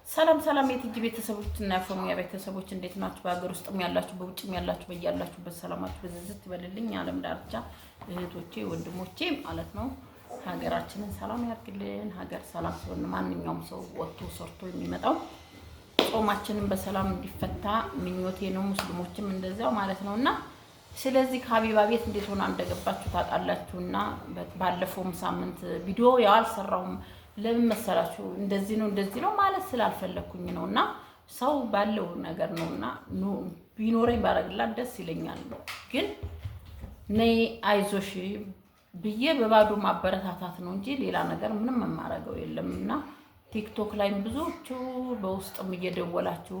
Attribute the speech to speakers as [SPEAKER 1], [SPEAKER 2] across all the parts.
[SPEAKER 1] ሰላም ሰላም የትጂ ቤተሰቦች እና ፎሚያ ቤተሰቦች እንዴት ናችሁ? በሀገር ውስጥም ያላችሁ በውጭም ያላችሁ በያላችሁበት ሰላማችሁ በዝዝት ይበልልኝ። ዓለም ዳርቻ እህቶቼ ወንድሞቼ ማለት ነው። ሀገራችንን ሰላም ያርግልን። ሀገር ሰላም ሲሆን ማንኛውም ሰው ወጥቶ ሰርቶ የሚመጣው ጾማችንን በሰላም እንዲፈታ ምኞቴ ነው። ሙስሊሞችም እንደዛው ማለት ነውና ስለዚህ ከሀቢባ ቤት እንዴት ሆና እንደገባችሁ ታውቃላችሁና ባለፈውም ሳምንት ቪዲዮ ያው አልሰራውም። ለምን መሰላችሁ? እንደዚህ ነው ማለት ስላልፈለኩኝ ነውና ሰው ባለው ነገር ነውና ቢኖረኝ ባረግላት ደስ ይለኛል። ግን ነይ አይዞሽ ብዬ በባዶ ማበረታታት ነው እንጂ ሌላ ነገር ምንም የማረገው የለምና ቲክቶክ ላይም ብዙዎቹ በውስጥም እየደወላችሁ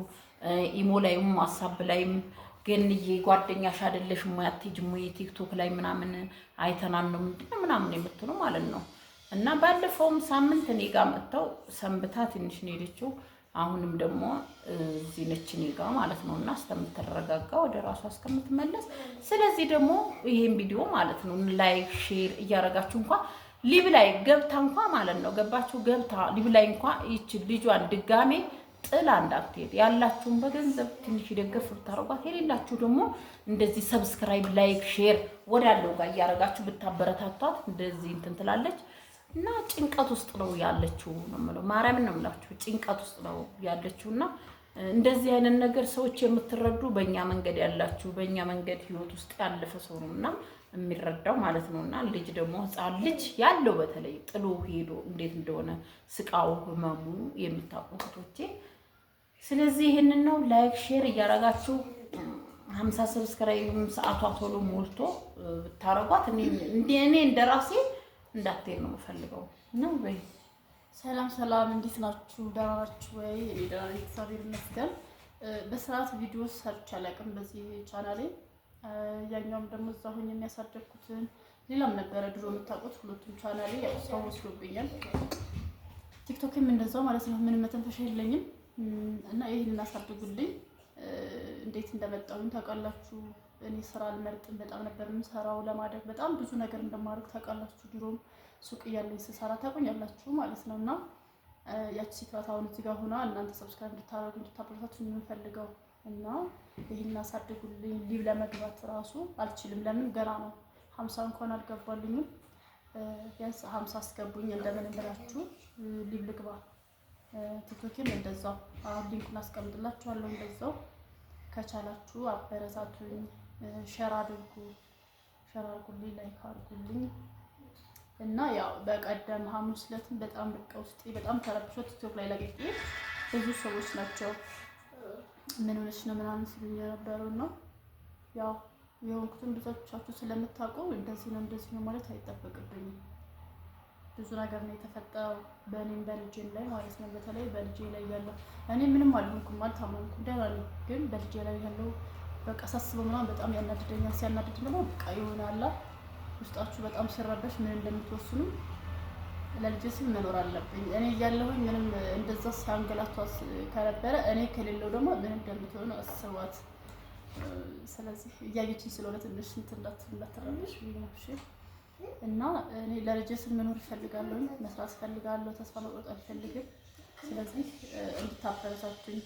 [SPEAKER 1] ኢሞ ላይም ዋትስአፕ ላይም ገንዬ ጓደኛሽ አይደለሽም ወይ አትሄጂም ወይ ቲክቶክ ላይ ምናምን አይተናል ነው ምንድነው ምናምን የምትሉ ማለት ነው። እና ባለፈውም ሳምንት እኔ ጋር መጥተው ሰንብታ ትንሽ ነው የሄደችው። አሁንም ደግሞ እዚህ ነች እኔ ጋር ማለት ነው። እና እስከምትረጋጋ ወደ ራሷ እስከምትመለስ ስለዚህ ደግሞ ይሄን ቪዲዮ ማለት ነው ላይክ ሼር እያረጋችሁ እንኳን ሊብ ላይ ገብታ እንኳን ማለት ነው ገባችሁ ገብታ ሊብ ላይ እንኳን ይቺ ልጇን ድጋሜ ጥላ እንዳትሄድ ያላችሁን በገንዘብ ትንሽ ይደገፍ ብታረጓት የሌላችሁ ደግሞ እንደዚህ ሰብስክራይብ ላይክ ሼር ወዳለው ጋር እያረጋችሁ ብታበረታቷት እንደዚህ እንትን ትላለች። እና ጭንቀት ውስጥ ነው ያለችው ነው የምለው። ማርያምን ነው የምላችሁ ጭንቀት ውስጥ ነው ያለችውና እንደዚህ አይነት ነገር ሰዎች የምትረዱ በእኛ መንገድ ያላችሁ በእኛ መንገድ ህይወት ውስጥ ያለፈ ሰው ነውና የሚረዳው ማለት ነውና ልጅ ደግሞ ህፃን ልጅ ያለው በተለይ ጥሎ ሄዶ እንዴት እንደሆነ ስቃው ህመሙ የምታውቁ እህቶቼ ስለዚህ ይሄንን ነው ላይክ ሼር እያረጋችሁ 50 ሰብስክራይብ ሰዓቷ ቶሎ ሞልቶ ብታረጓት እኔ እንደራሴ እንዳትሄድ ነው የምፈልገው ነው ወይ።
[SPEAKER 2] ሰላም ሰላም፣ እንዴት ናችሁ? ደህና ናችሁ ወይ? እኔ ደህና ነኝ እግዚአብሔር ይመስገን። በስርዓት ቪዲዮ ሰርች አላውቅም በዚህ ቻናሌ። ያኛውም ደግሞ እዛ ሆኜ የሚያሳደግኩትን ሌላም ነበረ ድሮ የምታውቁት ሁለቱም ቻናሌ ያው ሰው ወስዶብኛል። ቲክቶክም እንደዛው ማለት ነው። ምንም መተንፈሻ የለኝም እና ይሄን እናሳድጉልኝ። እንዴት እንደመጣሁኝ ታውቃላችሁ። እኔ ስራ አልመርጥም። በጣም ነበር የምሰራው ለማደግ በጣም ብዙ ነገር እንደማድረግ ታውቃላችሁ። ድሮም ሱቅ እያለኝ ስሰራ ታውቁኛላችሁ ማለት ነውና ያቺ ሲትራት አሁን እዚህ ጋር ሆና እናንተ ሰብስክራይብ እንድታደርጉ እንድታበረታቱ የምንፈልገው እና ይሄን አሳድጉልኝ። ሊብ ለመግባት ራሱ አልችልም። ለምን ገና ነው 50 እንኳን አልገባልኝም። ቢያንስ 50 አስገቡኝ እንደምን ብላችሁ ሊብ ልግባ። ቲክቶክም እንደዛው አሁን ሊንኩን አስቀምጥላችኋለሁ። እንደዛው ከቻላችሁ አበረታቱኝ። ሼር አድርጉልኝ ላይክ አድርጉልኝ። እና ያው በቀደም ሐሙስ ዕለትም በጣም በቃ ውስጤ በጣም ተረብሾ ቲክቶክ ላይ ለቅቄ ብዙ ሰዎች ናቸው ምን ሆነሽ ነው ምናምን ሲሉኝ የነበረው ነው። ያው የሆንኩትን ብዙዎቻችሁ ስለምታውቁ እንደዚህ ነው ማለት አይጠበቅብኝም። ብዙ ነገር ነው የተፈጠረው በእኔም በልጄም ላይ ማለት ነው። በተለይ በልጄ ላይ ያለው እኔ ምንም አልሆንኩም አልታመምኩም ደህና ነኝ። ግን በልጄ ላይ ያለው በቃ ሳስበው ምናምን በጣም ያናድደኛል። ሲያናድድ ደግሞ በቃ ይሆናል ውስጣችሁ በጣም ሲረበሽ ምን እንደምትወስኑ ለልጄ ስል መኖር አለብኝ። እኔ እያለሁኝ ምንም እንደዛ ሲያንገላቷት ከነበረ እኔ ከሌለው ደግሞ ምን እንደምትሆኑ አስቧት። ስለዚህ እያየችኝ ስለሆነ ትንሽ እንዳትረበሽ ቢሆንሽ እና እኔ ለልጄ ስል መኖር እፈልጋለሁ፣ መስራት እፈልጋለሁ፣ ተስፋ መቁረጥ አልፈልግም። ስለዚህ እንድታበረታቱኝ።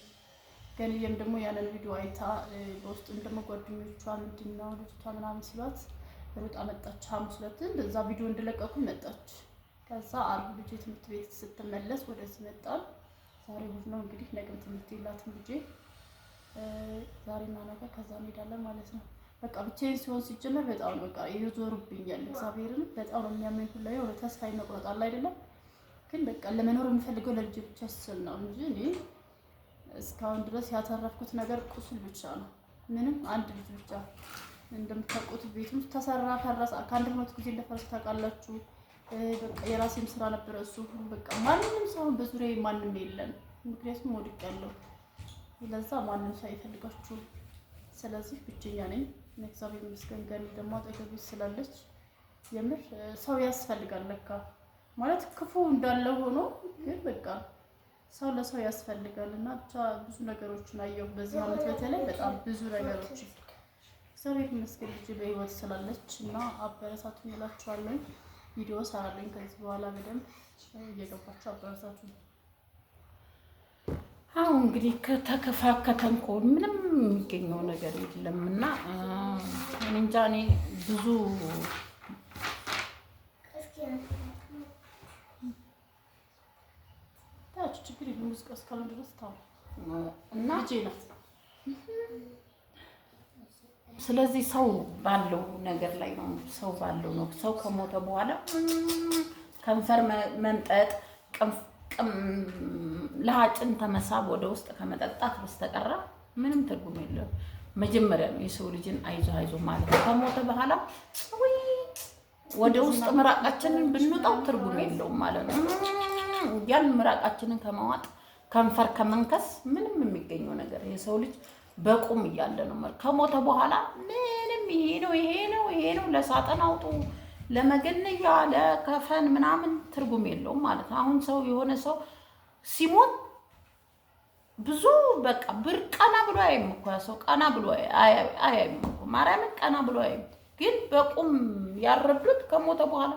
[SPEAKER 2] ገንዬም ደግሞ ያንን ቪዲዮ አይታ በውስጥም ደግሞ ጓደኞቿ ምንድነው ልጅቷ ምናምን ሲሏት ሩጣ መጣች። ሐሙስ ዕለት እንደዛ ቪዲዮ እንደለቀቁ መጣች። ከዛ አርብ ልጄ ትምህርት ቤት ስትመለስ ወደዚህ መጣል። ዛሬ እሑድ ነው እንግዲህ ነገም ትምህርት የላትም ልጄ። ዛሬና ነገ ከዛ እንሄዳለን ማለት ነው። በቃ ብቻዬን ሲሆን ሲጀመር በጣም በቃ ይዞርብኛል። እግዚአብሔርን በጣም ነው የሚያመኝ። ሁላ የሆነ ተስፋ ይመቁረጣል አይደለም። ግን በቃ ለመኖር የምፈልገው ለልጄ ብቻ ስል ነው እንጂ እኔ እስካሁን ድረስ ያተረፍኩት ነገር ቁስል ብቻ ነው። ምንም አንድ ልጅ ብቻ እንደምታውቁት ቤቱም ተሰራ ፈረሰ። ከአንድ ሁለት ጊዜ እንደፈረሰ ታውቃላችሁ። በቃ የራሴም ስራ ነበር እሱ ሁሉ በቃ ማንንም ሰው በዙሪያዬ ማንም የለም። ምክንያቱም ወድቄያለሁ። ለዛ ማንም ሰው አይፈልጋችሁ። ስለዚህ ብቸኛ ነኝ። እግዚአብሔር ይመስገን። ገኒ ደግሞ አጠገቤ ስላለች የምር ሰው ያስፈልጋል ለካ ማለት ክፉ እንዳለ ሆኖ ግን በቃ ሰው ለሰው ያስፈልጋልና ብቻ ብዙ ነገሮችን አየሁ በዚህ አመት በተለይ በጣም ብዙ ነገሮች እግዚአብሔር ይመስገን ልጅ በህይወት ስላለች እና አበረታቱኝ እላችኋለሁ። ቪዲዮ ሰራለኝ ከዚህ በኋላ በደንብ እየገባችሁ አበረታቱኝ።
[SPEAKER 1] አሁን እንግዲህ ከተከፋከተን ከሆነ ምንም የሚገኘው ነገር የለም እና እንጃ እኔ ብዙ
[SPEAKER 2] ችግር የለም ሙዚቃ እስካሁን ድረስ ታው
[SPEAKER 1] እና
[SPEAKER 2] ጄናት
[SPEAKER 1] ስለዚህ ሰው ባለው ነገር ላይ ነው ሰው ባለው ነው ሰው ከሞተ በኋላ ከንፈር መምጠጥ ለሀጭን ተመሳብ ወደ ውስጥ ከመጠጣት በስተቀር ምንም ትርጉም የለውም። መጀመሪያ ነው የሰው ልጅን አይዞ አይዞ ማለት ነው። ከሞተ በኋላ ወደ ውስጥ ምራቃችንን ብንወጣው ትርጉም የለውም ማለት ነው። ያን ምራቃችንን ከመዋጥ ከንፈር ከመንከስ ምንም የሚገኘው ነገር የሰው ልጅ በቁም እያለ ነው ማለት ከሞተ በኋላ ምንም ይሄ ነው ለሳጥን አውጡ ለመገነያ ለከፈን ምናምን ትርጉም የለውም ማለት ነው። አሁን ሰው የሆነ ሰው ሲሞት ብዙ በቃ ብር ቀና ብሎ አይም እኮ ሰው ቀና ብሎ አይም እኮ ማርያምን ቀና ብሎ አይም። ግን በቁም ያረዱት ከሞተ በኋላ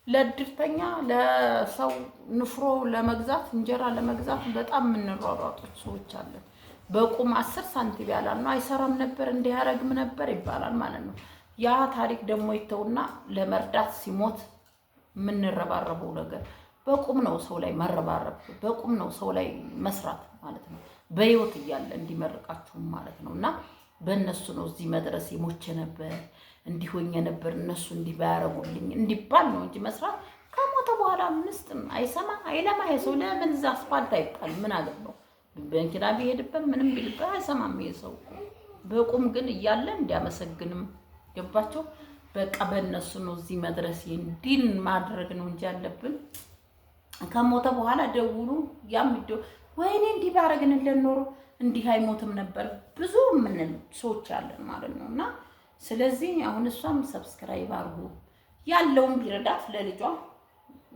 [SPEAKER 1] ለድርተኛ ለሰው ንፍሮ ለመግዛት እንጀራ ለመግዛት በጣም የምንሯሯጦች ሰዎች አለን። በቁም 10 ሳንቲም ያላል ነው አይሰራም ነበር እንዲያረግም ነበር ይባላል ማለት ነው። ያ ታሪክ ደግሞ ይተውና ለመርዳት ሲሞት የምንረባረበው ነገር በቁም ነው። ሰው ላይ መረባረብ በቁም ነው። ሰው ላይ መስራት ማለት ነው። በህይወት እያለ እንዲመርቃችሁ ማለት ነው። እና በእነሱ ነው እዚህ መድረስ የሞቼ ነበር እንዲሆኝ ነበር እነሱ እንዲህ ባያረጉልኝ እንዲባል ነው እንጂ መስራት ከሞተ በኋላ ምንስጥም አይሰማ አይለማ። ሰው ለምን እዛ አስፋልት አይጣል ምን አገባው? በእንኪና ቢሄድበት ምንም ቢልበት አይሰማም። ሰው በቁም ግን እያለ እንዲያመሰግንም ገባቸው። በቃ በእነሱ ነው እዚህ መድረስ እንዲን ማድረግ ነው እንጂ ያለብን ከሞተ በኋላ ደውሉ ያምደው ወይኔ እንዲህ ባረግንልን ኖሮ እንዲህ አይሞትም ነበር ብዙ ምን ሰዎች አለን ማለት ነው። እና ስለዚህ አሁን እሷም ሰብስክራይብ አድርጉ ያለውን ቢረዳት ለልጇ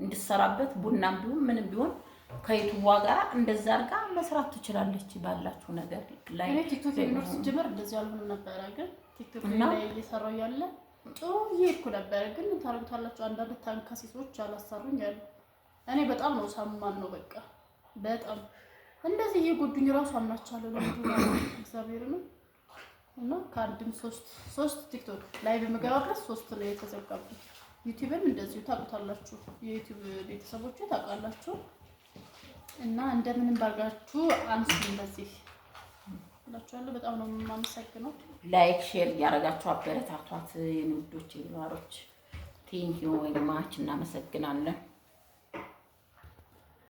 [SPEAKER 1] እንድትሰራበት ቡናም ቢሆን ምንም ቢሆን ከዩቲዩብ ጋር እንደዛ አድርጋ መስራት ትችላለች። ባላችሁ ነገር ላይ
[SPEAKER 2] ቲክቶክ ዩኒቨርሲቲ ጀመር እንደዚህ አልሆነ ነበር ግን ቲክቶክ ላይ እየሰራው ያለ ጥሩ ይሄድኩ ነበር። ግን ታረጋታላችሁ አንዳንድ ታንካሲሶች አላሰሩኝ ያሉ እኔ በጣም ነው ሳማን ነው በቃ በጣም እንደዚህ የጎዱኝ ራሱ አምናቻለሁ ለምንድን ነው እግዚአብሔር ነው። እና ካርድም 3 ቲክቶክ ላይ በመገባበት 3 ነው የተዘጋብኝ። ዩቲዩብም እንደዚሁ ታውቁታላችሁ የዩቲዩብ ቤተሰቦች ታውቃላችሁ። እና እንደምንም ባርጋችሁ አንሱ እንደዚህ እላችኋለሁ። በጣም ነው የማመሰግነው።
[SPEAKER 1] ላይክ ሼር ያደረጋችሁ አበረታቷት የንውዶች ይማሮች ቴንኪው ወይ ማች እናመሰግናለን።